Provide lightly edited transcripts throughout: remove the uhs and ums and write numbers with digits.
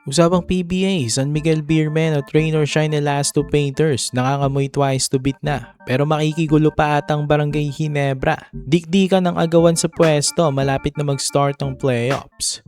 Usapang PBA, San Miguel Beermen at Rain or Shine Elasto Painters nangangamoy twice to beat na pero makikigulo pa atang Barangay Ginebra. Dikdikan ng agawan sa pwesto malapit na mag-start ng playoffs.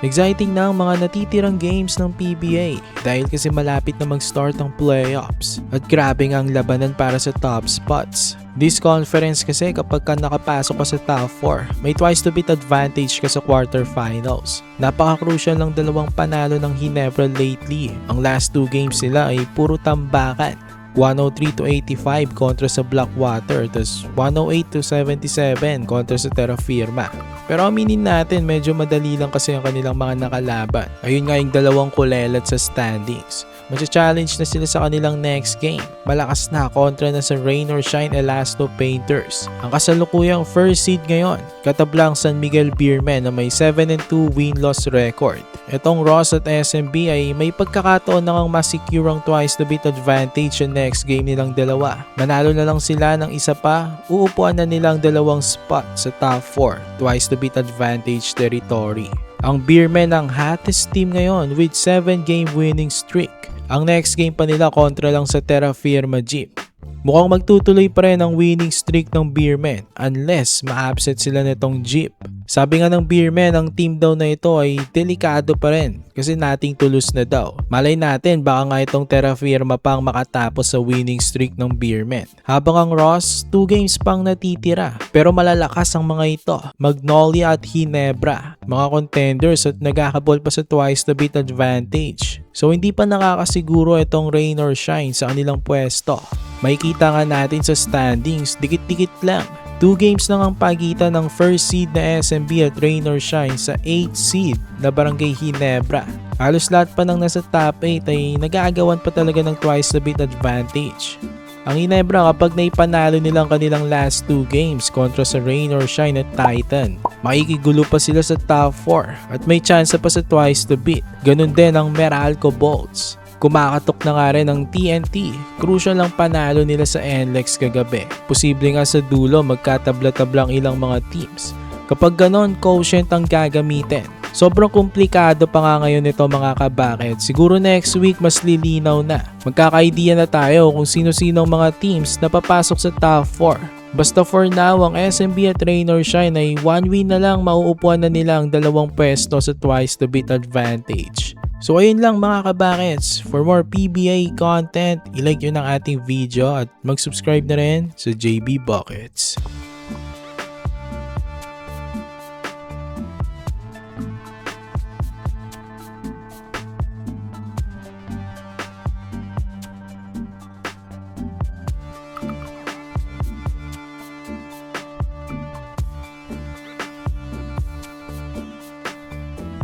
Exciting na ang mga natitirang games ng PBA dahil kasi malapit na mag-start ang playoffs at grabe nga ang labanan para sa top spots. This conference kasi kapag ka nakapasok ka sa top 4, may twice to beat advantage ka sa quarterfinals. Napaka-crucial ng dalawang panalo ng Ginebra lately. Ang last 2 games nila ay puro tambakan. 103-85 kontra sa Blackwater, tas 108-77 kontra sa Terra Firma. Pero aminin natin, medyo madali lang kasi ang kanilang mga nakalaban. Ayun nga yung dalawang kulelat sa standings. Magsa-challenge na sila sa kanilang next game. Malakas na kontra na sa Rain or Shine Elasto Painters. Ang kasalukuyang first seed ngayon, katablang San Miguel Beermen na may 7-2 win-loss record. Itong Ross at SMB ay may pagkakataon na ngang masecure ang twice to beat advantage sa next game nilang dalawa. Manalo na lang sila ng isa pa, uupuan na nilang dalawang spot sa top 4, twice to beat advantage territory. Ang Beermen ang hottest team ngayon with 7-game winning streak. Ang next game pa nila kontra lang sa Terra Firma Jeep. Mukhang magtutuloy pa rin ang winning streak ng Beermen unless ma-upset sila nitong Jeep. Sabi nga ng Beermen, ang team daw na ito ay delikado pa rin kasi nating tulos na daw. Malay natin baka nga itong Terra Firma pang makatapos sa winning streak ng Beermen. Habang ang Ross, 2 games pang natitira pero malalakas ang mga ito. Magnolia at Ginebra, mga contenders at nagkakabol pa sa twice to beat advantage. So hindi pa nakakasiguro itong Rain or Shine sa kanilang pwesto. Makikita nga natin sa standings, dikit-dikit lang. 2 games lang ang pagitan ng first seed na SMB at Rain or Shine sa 8th seed na Barangay Ginebra. Halos lahat pa ng nasa top 8 ay nag-aagawan pa talaga ng twice to beat advantage. Ang Ginebra kapag naipanalo nilang kanilang last 2 games kontra sa Rain or Shine at Titan, makikigulo pa sila sa top 4 at may chance pa sa twice to beat. Ganun din ang Meralco Bolts. Kumakatok na nga rin ang TNT. Crucial ang panalo nila sa NLEX kagabi. Posible nga sa dulo magkatabla-tablang ilang mga teams. Kapag ganon, quotient ang gagamitin. Sobrang komplikado pa nga ngayon ito mga kabakit. Siguro next week mas lilinaw na. Magkaka-idea na tayo kung sino-sino ang mga teams na papasok sa top 4. Basta for now, ang SMB at Rain or Shine ay 1 win na lang mauupuan na nila ang dalawang pwesto sa twice to beat advantage. So ayun lang mga kabakets. For more PBA content, ilike nyo ng ating video at mag-subscribe na rin sa JB Buckets.